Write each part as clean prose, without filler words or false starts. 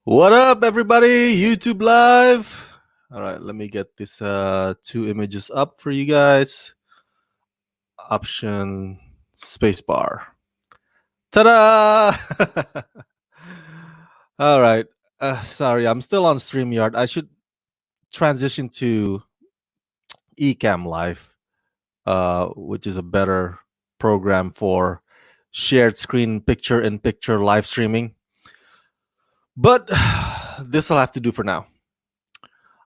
What up, everybody? YouTube Live. All right, let me get this two images up for you guys. Option spacebar. Ta-da! All right. Sorry, I'm still on StreamYard. I should transition to Ecamm Live, which is a better program for shared screen picture-in-picture live streaming. But this will have to do for now.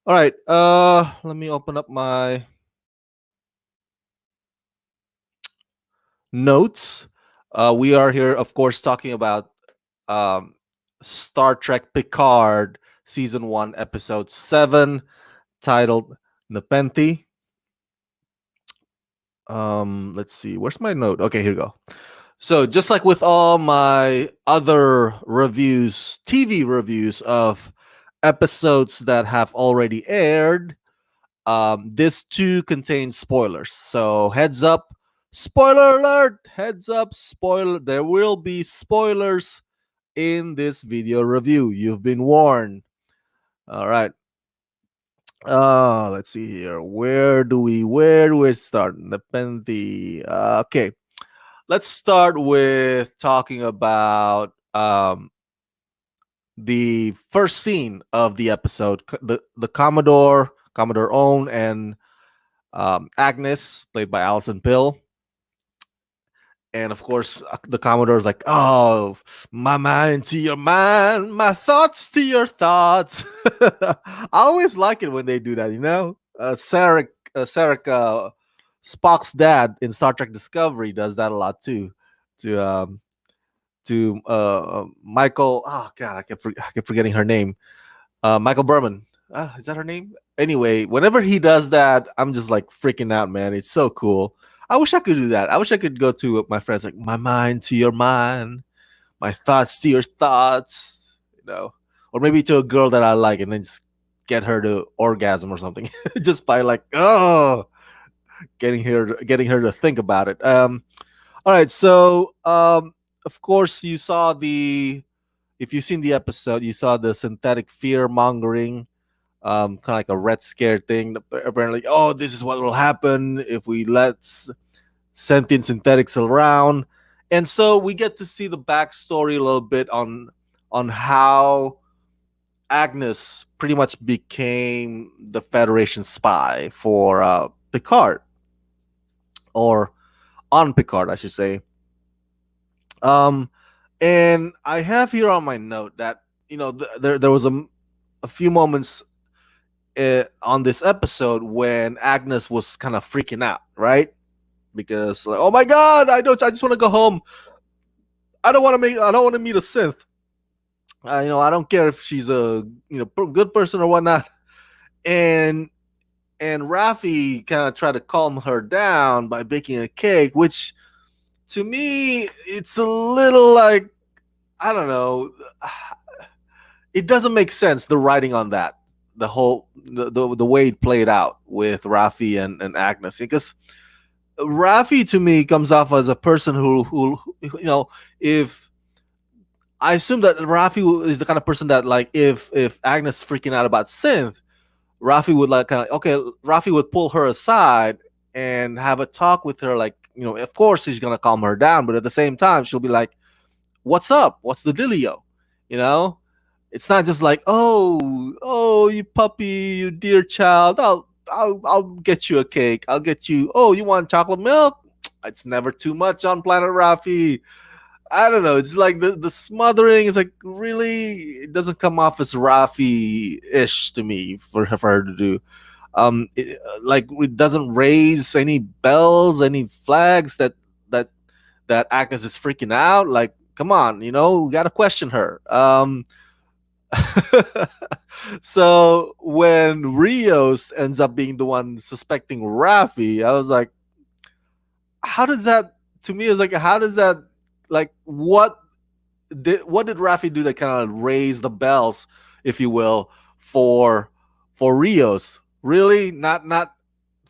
All right, let me open up my notes. We are here, of course, talking about um, Star Trek Picard, Season 1, Episode 7, titled Nepenthe. Let's see, where's my note? Okay, here we go. So, just like with all my other reviews, TV reviews of episodes that have already aired, this too contains spoilers. So heads up, spoiler alert, heads up, spoiler. There will be spoilers in this video review. You've been warned. All right. Let's see here. Where do we start? Nepenthe. Okay. Let's start with talking about the first scene of the episode. The Commodore Owen, and Agnes, played by Alison Pill. And of course, the Commodore is like, "Oh, my mind to your mind, my thoughts to your thoughts." I always like it when they do that, you know? Sarek, Spock's dad in Star Trek Discovery does that a lot too. To Michael, oh God, I keep forgetting her name. Michael Berman. Is that her name? Anyway, whenever he does that, I'm just like freaking out, man. It's so cool. I wish I could do that. I wish I could go to my friends like my mind to your mind, my thoughts to your thoughts, or maybe to a girl that I like, and then just get her to orgasm or something, just by like getting her to think about it. All right, so of course you saw the if you've seen the episode, you saw the synthetic fear mongering, kind of like a red scare thing. Apparently, oh, this is what will happen if we let sentient synthetics around, and so we get to see the backstory a little bit on how Agnes pretty much became the Federation spy for Picard, or on Picard, I should say. Um, and I have here on my note that there was a few moments on this episode when Agnes was kind of freaking out, right? Because like, oh my God, I just want to go home. I don't want to meet a synth. I don't care if she's a good person or whatnot. And Raffi kind of tried to calm her down by baking a cake, which to me it's a little like, I don't know. It doesn't make sense, the writing on that, the way it played out with Raffi and Agnes, because Raffi to me comes off as a person who if I assume that Raffi is the kind of person that, like, if Agnes is freaking out about synth, Raffi would like kind of, okay, Raffi would pull her aside and have a talk with her, like, of course he's gonna calm her down, but at the same time she'll be like, what's up? What's the dealio? You know? It's not just like, oh, you puppy, you dear child. I'll get you a cake. I'll get you. Oh, you want chocolate milk? It's never too much on Planet Raffi. I don't know. It's like the smothering is like, really, it doesn't come off as Raffi ish to me for her to do. Like, it doesn't raise any bells, any flags that that Agnes is freaking out. Like, come on, we got to question her. So when Rios ends up being the one suspecting Raffi, I was like, how does that? To me, it's like, how does that? Like, what did Raffi do that kind of raise the bells, if you will, for Rios? Really, not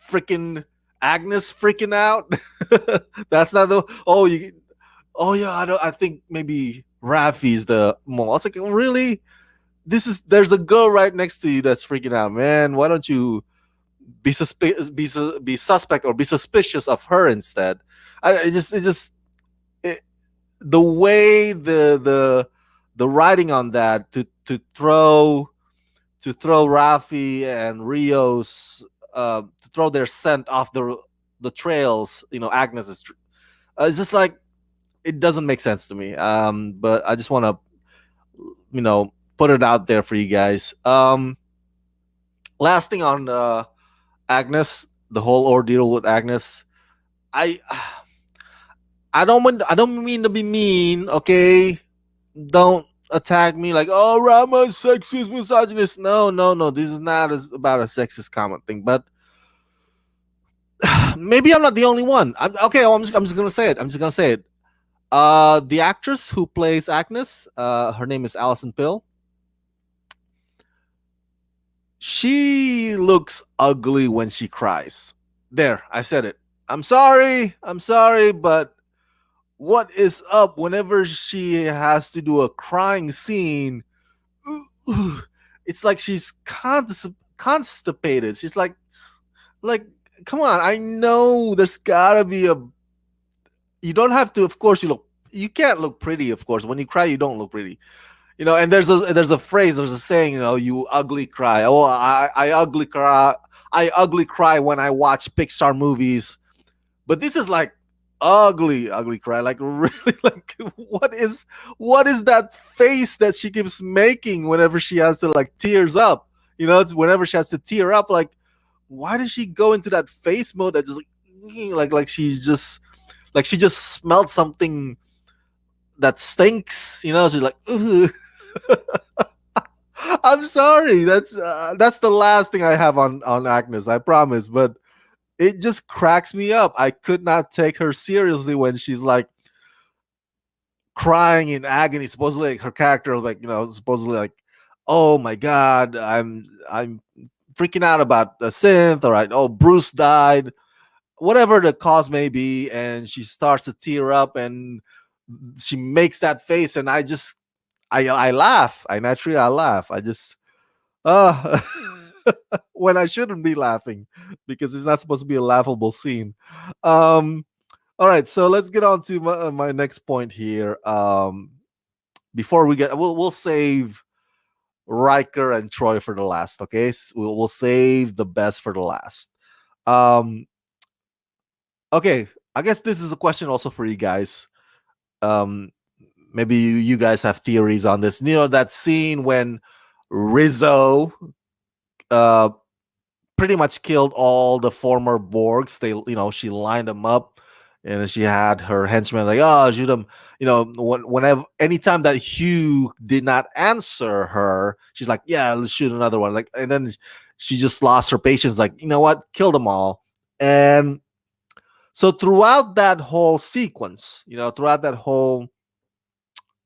freaking Agnes freaking out. That's not the. Oh yeah, I think maybe Raffi's the mole. I was like, really? there's a girl right next to you that's freaking out, man. Why don't you be suspect or be suspicious of her instead? It just it, the way the writing on that to throw Rafi and Rios to throw their scent off the trails. Agnes is. It's just like it doesn't make sense to me. But I just want to put it out there for you guys. Last thing on Agnes, the whole ordeal with Agnes. I I don't mean to be mean. Okay, don't attack me like, oh, Rama sexist, misogynist. No, no, no. This is not about a sexist comment thing, but maybe I'm not the only one. Okay. I'm just gonna say it. I'm just gonna say it. The actress who plays Agnes, her name is Alison Pill. She looks ugly when she cries. There, I said it. I'm sorry, but what is up whenever she has to do a crying scene? It's like she's constipated. She's like, come on. I know there's gotta be a. You don't have to. Of course, you can't look pretty. Of course, when you cry, you don't look pretty. And there's a phrase, there's a saying, you ugly cry. Oh, I ugly cry. I ugly cry when I watch Pixar movies. But this is like ugly cry. Like really, like what is that face that she keeps making whenever she has to like tears up? It's whenever she has to tear up. Like, why does she go into that face mode that just like she just smelled something that stinks? She's like, ugh. I'm sorry. That's the last thing I have on Agnes. I promise, but it just cracks me up. I could not take her seriously when she's like crying in agony. Supposedly, like, her character, like supposedly like, oh my god, I'm freaking out about the synth. All right, oh, Bruce died, whatever the cause may be, and she starts to tear up and she makes that face, and I laugh. I laugh. I just uh when I shouldn't be laughing because it's not supposed to be a laughable scene. Um all right, so let's get on to my next point here. Before we'll save Riker and Troy for the last, okay? We'll save the best for the last. Um okay, I guess this is a question also for you guys. Um Maybe you guys have theories on this. That scene when Rizzo uh pretty much killed all the former Borgs. She lined them up, and she had her henchmen like, oh, shoot them. Whenever anytime that Hugh did not answer her, she's like, yeah, let's shoot another one. Like, and then she just lost her patience. Like, you know what, kill them all. And so throughout that whole sequence, throughout that whole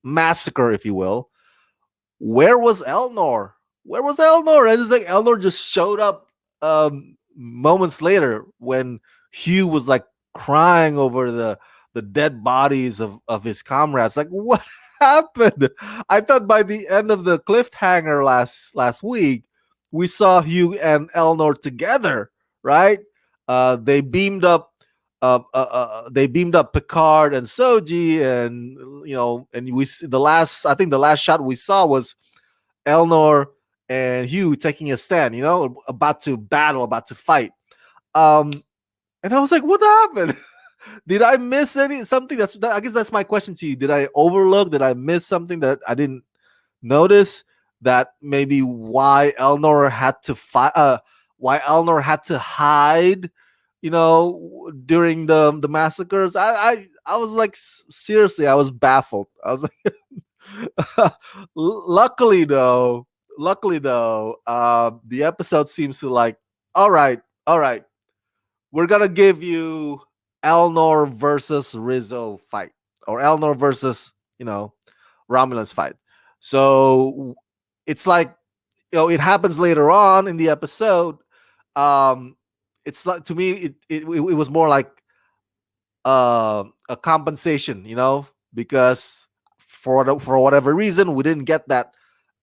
massacre, if you will, where was Elnor? Where was Elnor? And it's like Elnor just showed up moments later when Hugh was like crying over the dead bodies of his comrades. Like, what happened? I thought by the end of the cliffhanger last week, we saw Hugh and Elnor together, right? They beamed up. They beamed up Picard and Soji, and and I think the last shot we saw was Elnor and Hugh taking a stand, about to battle, about to fight. And I was like, what happened? Did I miss something? I guess that's my question to you. Did I overlook? Did I miss something that I didn't notice? That maybe why Elnor had to fight? Why Elnor had to hide? During the massacres. I was like, seriously, I was baffled. I was like, luckily though, the episode seems to like, all right, we're gonna give you Elnor versus Rizzo fight, or Elnor versus Romulans fight. So it's like, it happens later on in the episode. Um, it's like, to me, it was more like a compensation, because for whatever reason we didn't get that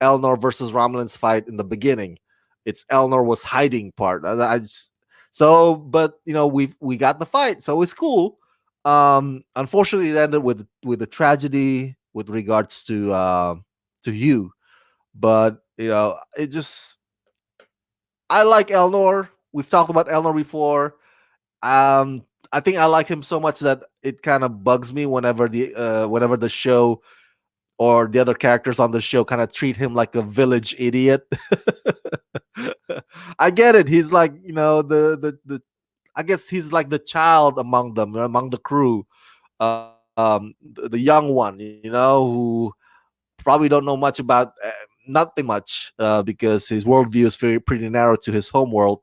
Elnor versus Romulan's fight in the beginning. It's Elnor was hiding part. So, but we got the fight, so it's cool. Unfortunately, it ended with a tragedy with regards to Hugh. But it just I like Elnor. We've talked about Elnor before. Um, I think I like him so much that it kind of bugs me whenever the show or the other characters on the show kind of treat him like a village idiot. I get it. He's like, the I guess he's like the child among them, among the crew. The young one, who probably don't know much about nothing much because his worldview is pretty narrow to his home world.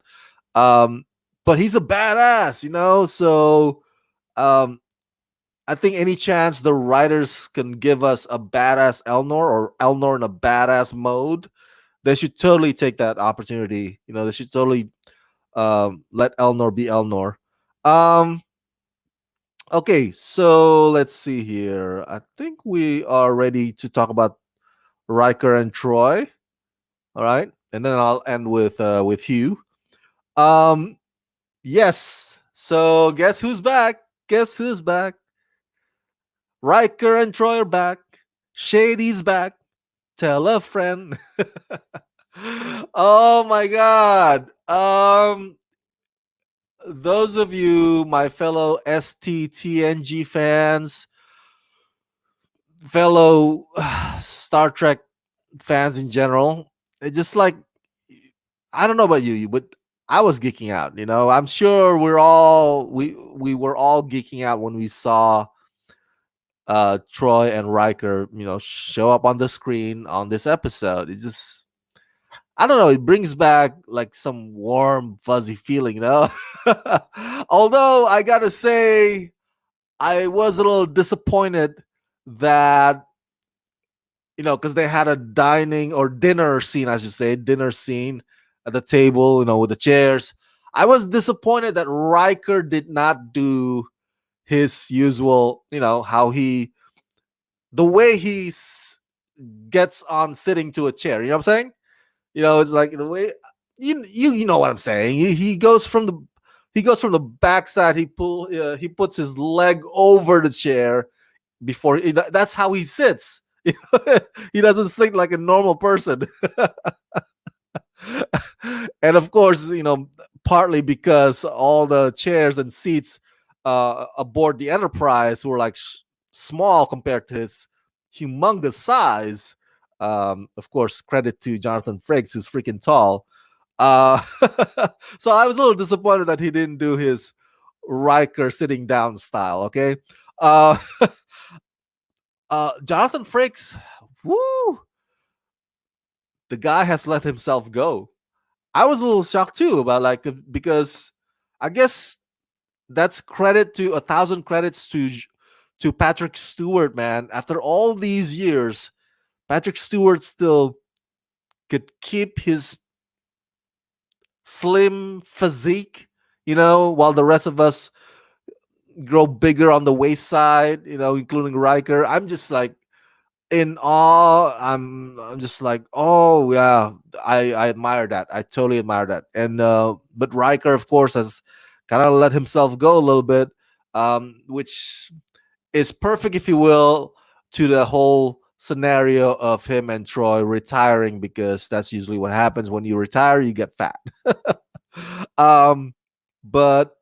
Um, but he's a badass, So um, I think any chance the writers can give us a badass Elnor or Elnor in a badass mode, they should totally take that opportunity. They should totally let Elnor be Elnor. Um, okay, so let's see here. I think we are ready to talk about Riker and Troy. All right, and then I'll end with Hugh. Um, yes. So guess who's back? Guess who's back? Riker and Troy are back. Shady's back. Tell a friend. Oh my god. Those of you, my fellow STTNG fans, fellow Star Trek fans in general, it just like I don't know about you, but I was geeking out. I'm sure we were all geeking out when we saw Troy and Riker, show up on the screen on this episode. It's just I don't know. It brings back like some warm, fuzzy feeling. Although I gotta say, I was a little disappointed that because they had a dining or dinner scene, I should say, dinner scene at the table, with the chairs. I was disappointed that Riker did not do his usual, how the way gets on sitting to a chair. You know what I'm saying? It's like the way you know what I'm saying. He goes from the backside. He puts his leg over the chair before. That's how he sits. He doesn't sleep like a normal person. And of course, partly because all the chairs and seats aboard the Enterprise were like small compared to his humongous size. Of course, credit to Jonathan Frakes, who's freaking tall. Uh, so I was a little disappointed that he didn't do his Riker sitting down style. Okay, uh, Jonathan Frakes, woo, the guy has let himself go. I was a little shocked too about because I guess that's credit to 1,000 credits to Patrick Stewart, man. After all these years, Patrick Stewart still could keep his slim physique, while the rest of us grow bigger on the waist side, including Riker. I'm just like in awe. I'm just like, oh yeah, I admire that. I totally admire that. And but Riker, of course, has kind of let himself go a little bit, which is perfect, if you will, to the whole scenario of him and Troy retiring, because that's usually what happens when you retire. You get fat. um, but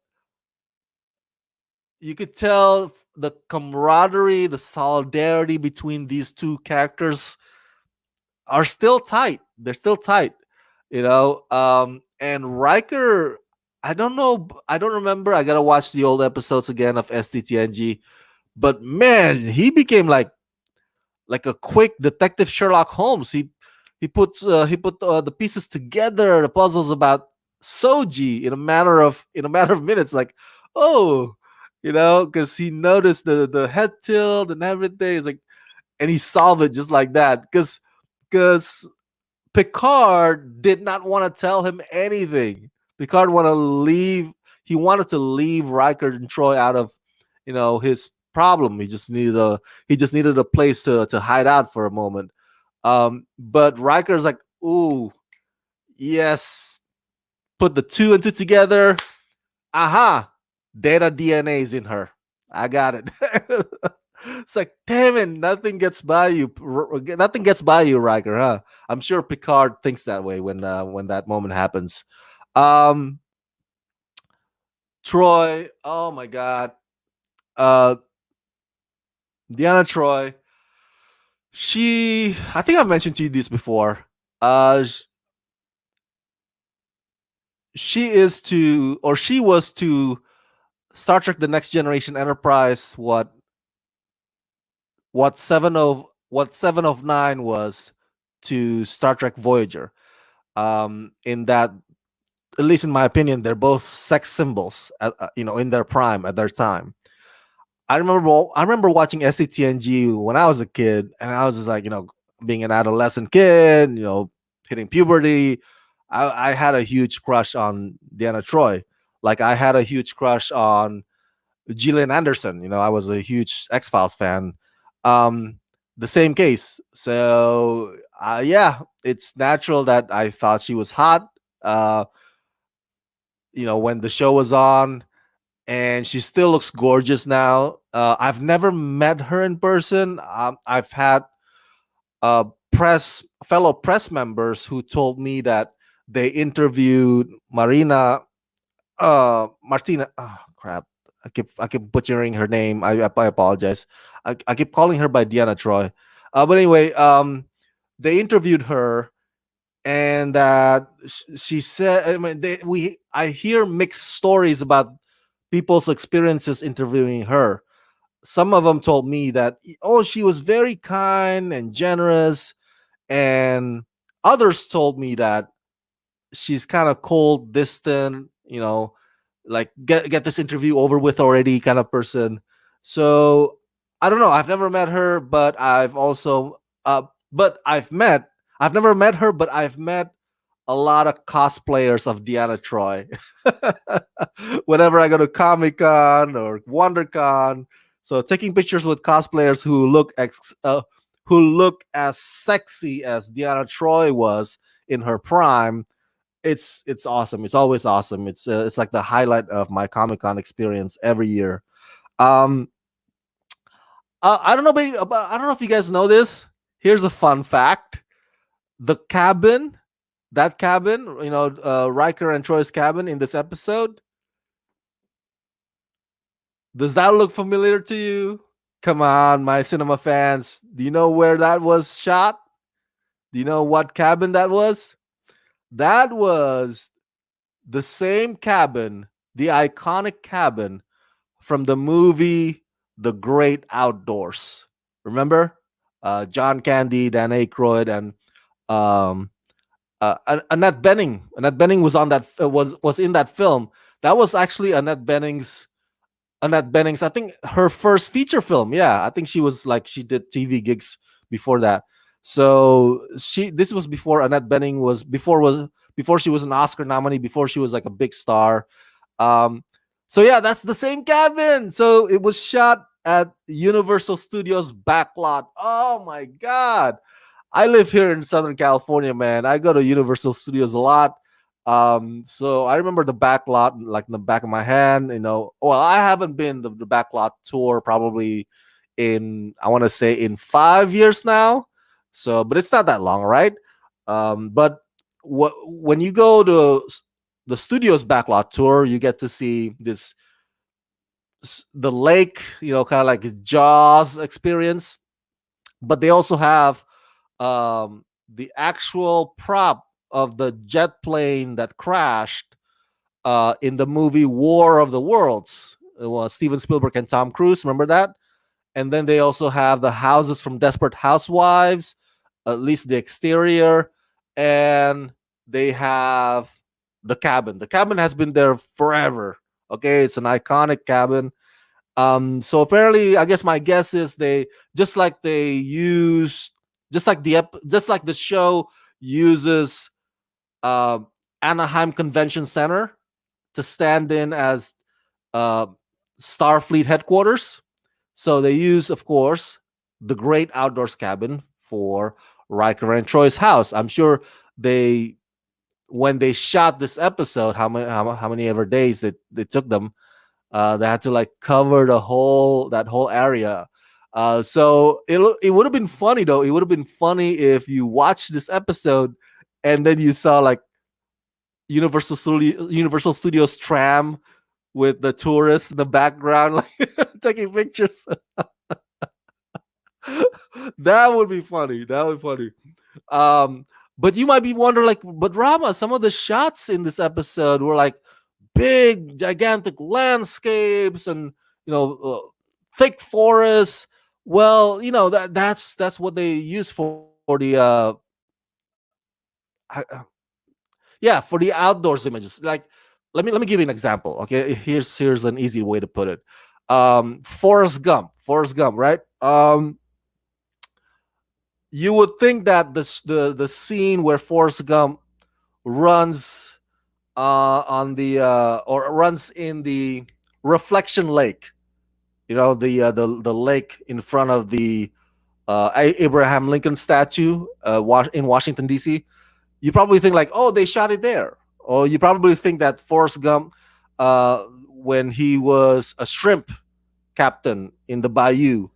you could tell the camaraderie, the solidarity between these two characters are still tight. They're still tight, And Riker, I don't know, I don't remember. I gotta watch the old episodes again of STTNG. But man, he became like a quick detective Sherlock Holmes. He put the pieces together, the puzzles about Soji in a matter of minutes. Like, oh, because he noticed the head tilt and everything. It's like, and he solved it just like that. Because Picard did not want to tell him anything. Picard want to leave. He wanted to leave Riker and Troy out of, his problem. He just needed a place to hide out for a moment. But Riker's like, ooh, yes, put the two and two together. Aha, data DNA is in her. I got it. It's like, damn it, nothing gets by you. Nothing gets by you, Riker, huh? I'm sure Picard thinks that way when that moment happens. Um, Troy, oh my god, uh, Deanna Troy. I think I've mentioned to you this before. She is to, or she was to Star Trek: The Next Generation Enterprise. What 7 of 9 was to Star Trek Voyager. In that, at least in my opinion, they're both sex symbols. In their prime at their time. I remember watching SCTNG when I was a kid, and I was just like, being an adolescent kid, hitting puberty. I had a huge crush on Deanna Troy. Like I had a huge crush on Gillian Anderson. I was a huge X Files fan. Um, the same case. So yeah, it's natural that I thought she was hot. When the show was on, and she still looks gorgeous now. I've never met her in person. I've had fellow press members who told me that they interviewed Martina. Oh, crap. I keep butchering her name. I apologize. I keep calling her by Deanna Troy. But anyway, they interviewed her, and she said, I mean, I hear mixed stories about people's experiences interviewing her. Some of them told me that, oh, she was very kind and generous, and others told me that she's kind of cold, distant, like get this interview over with already kind of person. So I don't know. I've never met her, but I've never met her, but I've met a lot of cosplayers of Deanna Troy. Whenever I go to Comic Con or WonderCon, so taking pictures with cosplayers who look as sexy as Deanna Troy was in her prime, it's awesome. It's always awesome. It's like the highlight of my Comic Con experience every year. Um, I don't know, I don't know if you guys know this. Here's a fun fact: the cabin, that cabin, Riker and Troy's cabin in this episode. Does that look familiar to you? Come on, my cinema fans. Do you know where that was shot? Do you know what cabin that was? That was the same cabin, the iconic cabin from the movie The Great Outdoors. Remember? John Candy, Dan Aykroyd, and um, Annette Bening. Annette Bening was on that was in that film. That was actually Annette Benning's, I think, her first feature film. Yeah, I think she did TV gigs before that. So this was before Annette Bening before she was an Oscar nominee, before she was like a big star. Um, so yeah, that's the same cabin. So it was shot at Universal Studios backlot. Oh my god. I live here in Southern California, man. I go to Universal Studios a lot. So I remember the back lot like in the back of my hand. Well, I haven't been the back lot tour probably I want to say in 5 years now. So, but it's not that long, right? But when you go to the studio's backlot tour, you get to see the lake, kind of like a Jaws experience. But they also have the actual prop of the jet plane that crashed in the movie War of the Worlds. It was Steven Spielberg and Tom Cruise. Remember that? And then they also have the houses from Desperate Housewives, at least the exterior, and they have the cabin. The cabin has been there forever. Okay, it's an iconic cabin. So apparently, I guess my guess is they use just like the show uses uh, Anaheim Convention Center to stand in as uh, Starfleet headquarters. So they use, of course, the Great Outdoors Cabin for Riker and Troy's house. I'm sure they when they shot this episode, how many ever days that they took them, they had to like cover that whole area. So it would have been funny though. It would have been funny if you watched this episode and then you saw like Universal Studios tram with the tourists in the background, like taking pictures. That would be funny. That would be funny. Um, but you might be wondering, like, but Rama, some of the shots in this episode were like big, gigantic landscapes and thick forests. Well, that's what they use for the yeah, for the outdoors images. Like, let me give you an example. Okay, here's an easy way to put it. Forrest Gump, right? You would think that the scene where Forrest Gump runs on the or runs in the reflection lake, the lake in front of the Abraham Lincoln statue in Washington D.C. You probably think like, oh, they shot it there, or you probably think that Forrest Gump, when he was a shrimp captain in the bayou,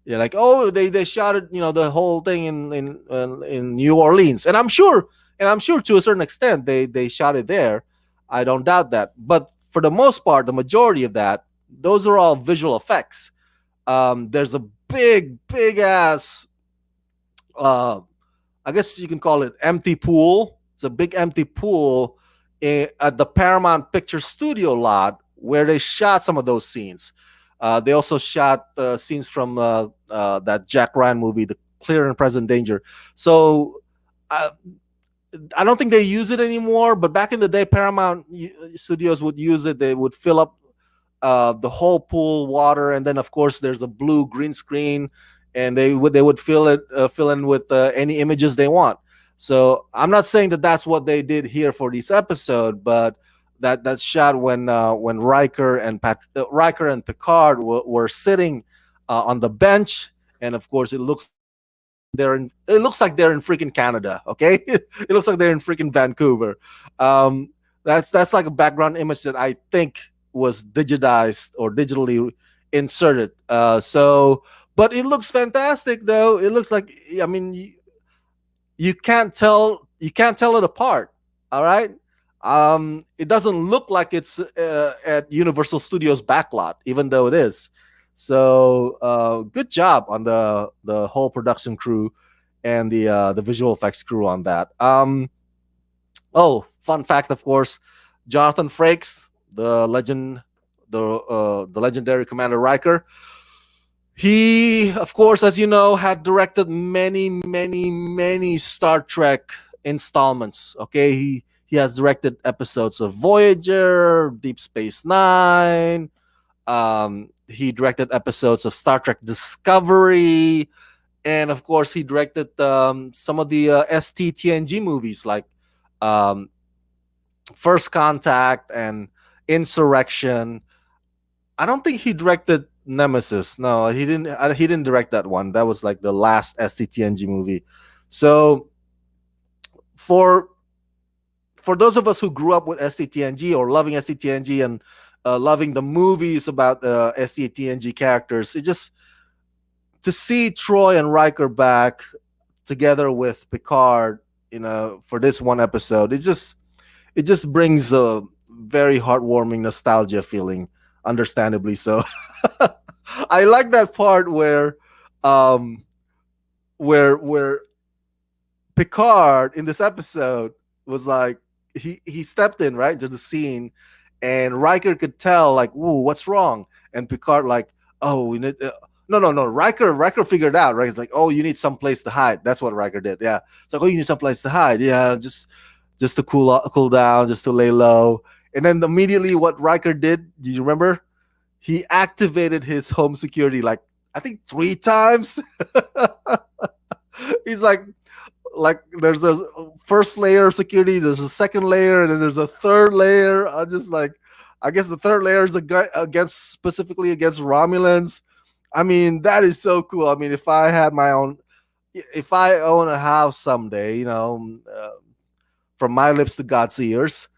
you're like, oh, they shot it, the whole thing in New Orleans, and I'm sure to a certain extent they shot it there. I don't doubt that, but for the most part, the majority of that, those are all visual effects. There's a big ass, uh, I guess you can call it empty pool. It's a big empty pool at the Paramount Picture Studio lot where they shot some of those scenes. They also shot scenes from that Jack Ryan movie, The Clear and Present Danger. So uh, I don't think they use it anymore, but back in the day, Paramount Studios would use it. They would fill up the whole pool water, and then of course there's a blue green screen, and they would fill in with any images they want. So I'm not saying that that's what they did here for this episode, but that shot when Riker and Picard were sitting on the bench, and of course it looks like they're in freaking Canada. Okay, it looks like they're in freaking Vancouver. Um, that's like a background image that I think was digitized or digitally inserted. But it looks fantastic though. It looks like, I mean, you can't tell it apart. All right. It doesn't look like it's at Universal Studios backlot, even though it is. So good job on the whole production crew and the visual effects crew on that. Oh, fun fact, of course, Jonathan Frakes, the legendary Commander Riker. He, of course, as you know, had directed many Star Trek installments. Okay, he has directed episodes of Voyager, Deep Space Nine. He directed episodes of Star Trek Discovery, and of course, he directed some of the STTNG movies like um, First Contact and Insurrection. I don't think he directed Nemesis. No, he didn't. He didn't direct that one. That was like the last STTNG movie. So for for those of us who grew up with STTNG or loving STTNG and loving the movies about STTNG characters, it just to see Troy and Riker back together with Picard, for this one episode, it just brings a very heartwarming nostalgia feeling, understandably so. I like that part um where Picard in this episode was like, he stepped in right into the scene, and Riker could tell like, "Ooh, what's wrong?" And Picard like, "Oh, we need." No. Riker figured out, right? It's like, "Oh, you need some place to hide." That's what Riker did. Yeah, it's like, "Oh, you need some place to hide." Yeah, just to cool down, just to lay low. And then immediately, what Riker did? Do you remember? He activated his home security like I think 3 times. He's like there's a first layer of security, there's a second layer, and then there's a third layer. I just like, I guess the third layer is specifically against Romulans. I mean, that is so cool. I mean, if I had my own if I own a house someday, from my lips to God's ears,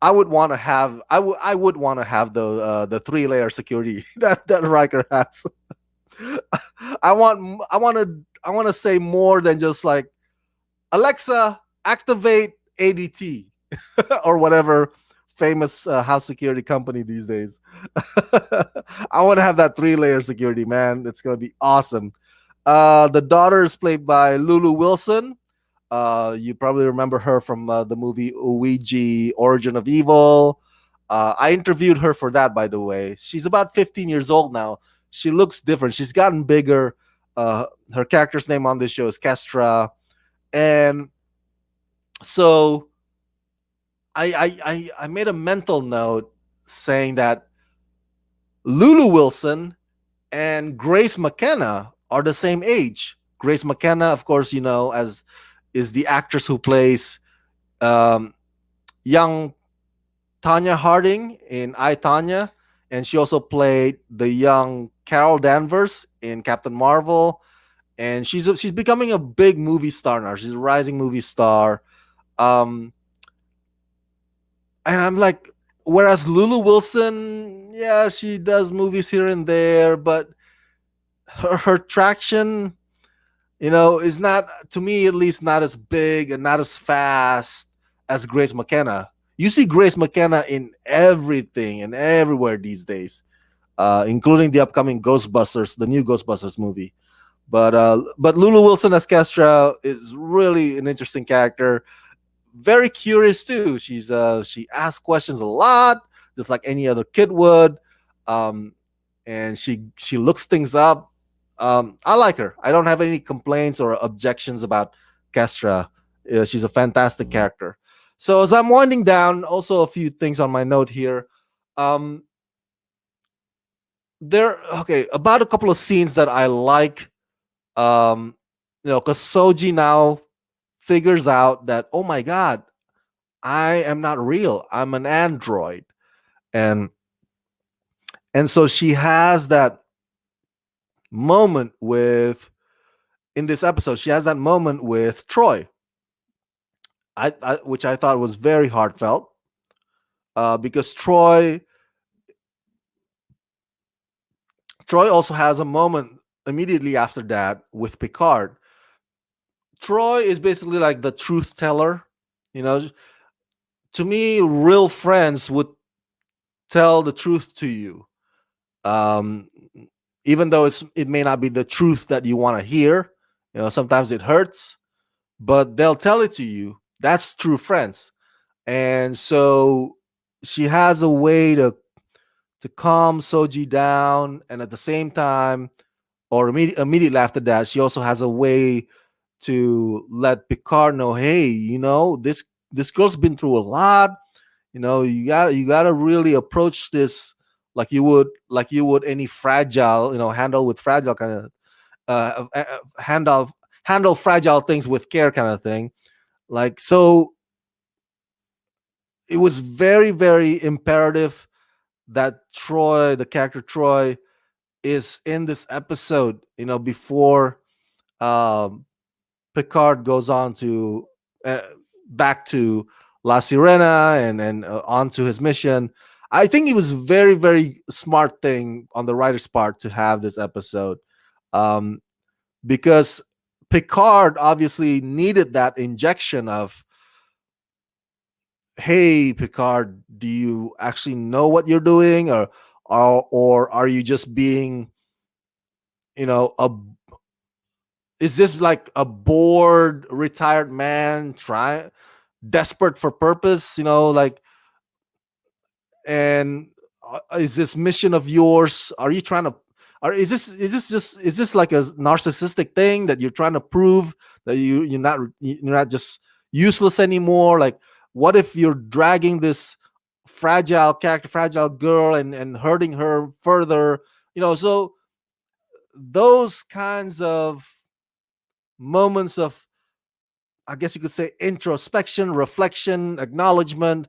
I would want to have the 3 layer security that Riker has. I want to say more than just like, Alexa, activate ADT or whatever famous house security company these days. I want to have that 3 layer security, man. It's gonna be awesome. The daughter is played by Lulu Wilson. You probably remember her from the movie Ouija Origin of Evil. I interviewed her for that, by the way. She's about 15 years old now. She looks different. She's gotten bigger. Her character's name on this show is Kestra. And so I made a mental note saying that Lulu Wilson and Grace McKenna are the same age. Grace McKenna, of course, as is the actress who plays um, young Tanya Harding in I, Tanya, and she also played the young Carol Danvers in Captain Marvel. And she's becoming a big movie star now. She's a rising movie star. Um, and I'm like, whereas Lulu Wilson, yeah, she does movies here and there, but her traction, is not, to me at least, not as big and not as fast as Grace McKenna. You see Grace McKenna in everything and everywhere these days, including the upcoming Ghostbusters, the new Ghostbusters movie. But Lulu Wilson as Kestra is really an interesting character. Very curious too. She asks questions a lot, just like any other kid would, um, and she looks things up. I like her. I don't have any complaints or objections about Kestra. She's a fantastic character. So as I'm winding down, also a few things on my note here. Um, there, okay, about a couple of scenes that I like. Um, because Soji now figures out that, oh my god, I am not real. I'm an android. And so she has that moment with in this episode, she has that moment with Troy. Which I thought was very heartfelt. Because Troy also has a moment immediately after that with Picard. Troy is basically like the truth teller. You know, to me, real friends would tell the truth to you. Um, Even though it may not be the truth that you want to hear. Sometimes it hurts, but they'll tell it to you. That's true friends. And so she has a way to calm Soji down, and at the same time, or immediately after that, she also has a way to let Picard know, hey, this girl's been through a lot. You gotta really approach this like you would any fragile, handle with fragile kind of handle fragile things with care kind of thing. Like, so it was very, very imperative that Troy, the character Troy, is in this episode, before um, Picard goes on to uh, back to La Sirena and on to his mission. I think it was very, very smart thing on the writer's part to have this episode, um, because Picard obviously needed that injection of, hey, Picard, do you actually know what you're doing, or are you just being, a is this like a bored retired man trying desperate for purpose, like, and is this mission of yours, are you trying to, or is this like a narcissistic thing that you're trying to prove that you're not just useless anymore? Like, what if you're dragging this fragile character, fragile girl, and hurting her further, so those kinds of moments of, I guess you could say, introspection, reflection, acknowledgement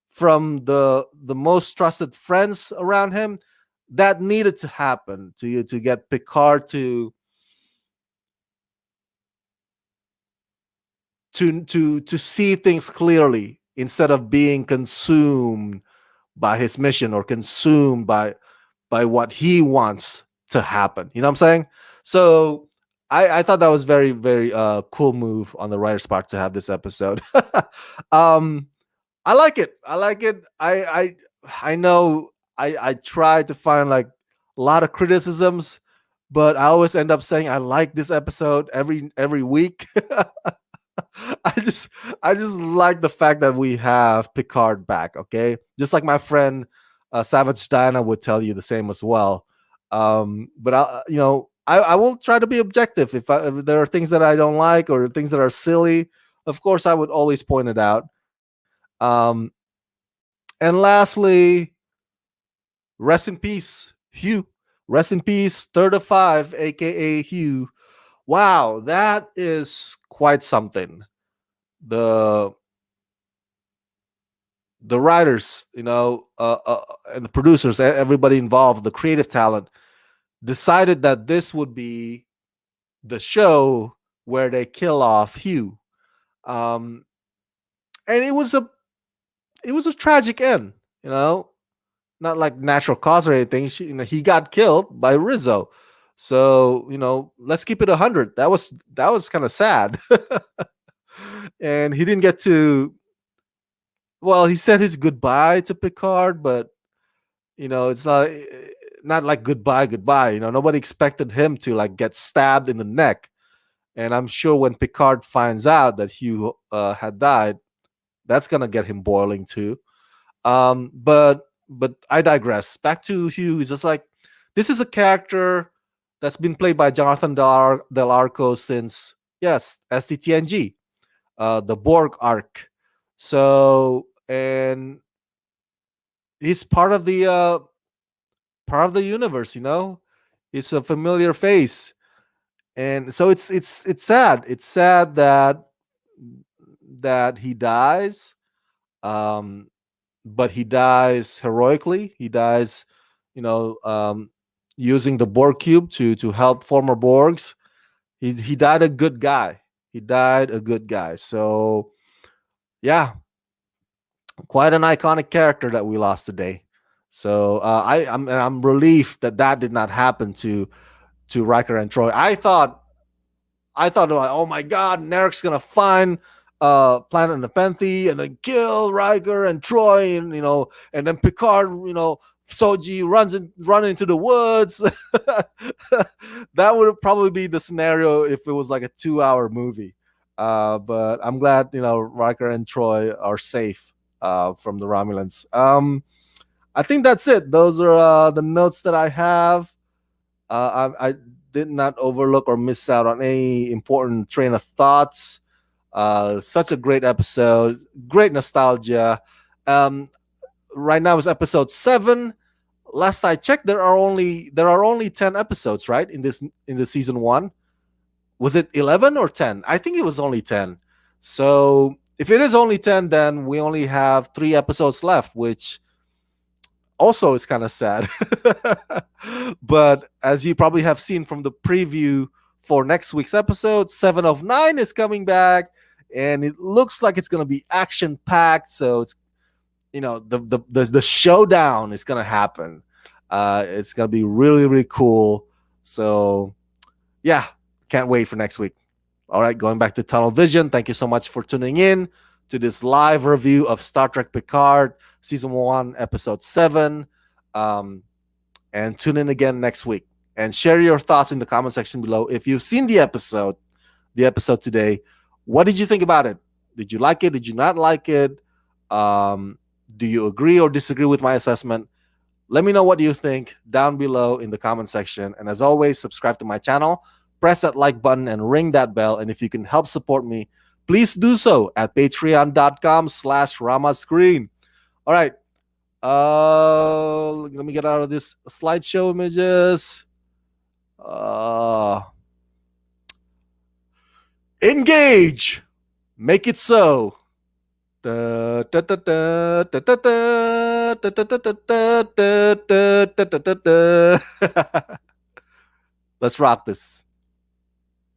from the most trusted friends around him, that needed to happen to get Picard to see things clearly instead of being consumed by his mission or consumed by what he wants to happen. You know what I'm saying? So I thought that was very cool move on the writer's part to have this episode. um, I like it. I like it. I know I try to find like a lot of criticisms, but I always end up saying I like this episode every week. I just I just like the fact that we have Picard back. Okay, just like my friend Savage Diana would tell you the same as well. But I will try to be objective. If there are things that I don't like or things that are silly, of course I would always point it out. Um, and lastly, rest in peace, Hugh. Rest in peace, third of five, aka Hugh. Wow, that is quite something. The the writers, and the producers, everybody involved, the creative talent, decided that this would be the show where they kill off Hugh. Um, and it was a tragic end, you know, not like natural cause or anything. He got killed by Rizzo. So let's keep it 100. That was kind of sad, and he didn't get to. Well, he said his goodbye to Picard, but it's not like goodbye, goodbye. Nobody expected him to like get stabbed in the neck, and I'm sure when Picard finds out that Hugh had died, that's gonna get him boiling too. But I digress. Back to Hugh. He's just like, this is a character that's been played by Jonathan Del Arco since, yes, STTNG, the Borg arc. So, and he's part of the universe. It's a familiar face, and so it's sad. It's sad that he dies. Um, but he dies heroically. He dies, using the Borg cube to help former Borgs. He died a good guy. He died a good guy. So yeah, quite an iconic character that we lost today. So I'm relieved that did not happen to Riker and Troy. I thought, like, oh my God, Narek's gonna find Planet Nepenthe and then kill Riker and Troy, and then Picard, Soji running into the woods. That would probably be the scenario if it was like a 2-hour movie. But I'm glad Riker and Troy are safe from the Romulans. I think that's it. Those are the notes that I have. I did not overlook or miss out on any important train of thoughts. Such a great episode, great nostalgia. Um, right now is episode 7. Last I checked, there are only 10 episodes, right? In the season 1. Was it 11 or 10? I think it was only 10. So if it is only 10, then we only have 3 episodes left, which also is kind of sad. But as you probably have seen from the preview for next week's episode, 7 of 9 is coming back, and it looks like it's going to be action packed. So it's the showdown is going to happen. It's going to be really really cool. So yeah, can't wait for next week. All right, going back to Tunnel Vision. Thank you so much for tuning in to this live review of Star Trek Picard, Season 1, Episode 7. And tune in again next week. And share your thoughts in the comment section below. If you've seen the episode today, what did you think about it? Did you like it? Did you not like it? Do you agree or disagree with my assessment? Let me know what you think down below in the comment section. And as always, subscribe to my channel, press that like button, and ring that bell. And if you can help support me, please do so at patreon.com/ramascreen. All right. Let me get out of this slideshow images. Engage. Make it so. Let's rock this.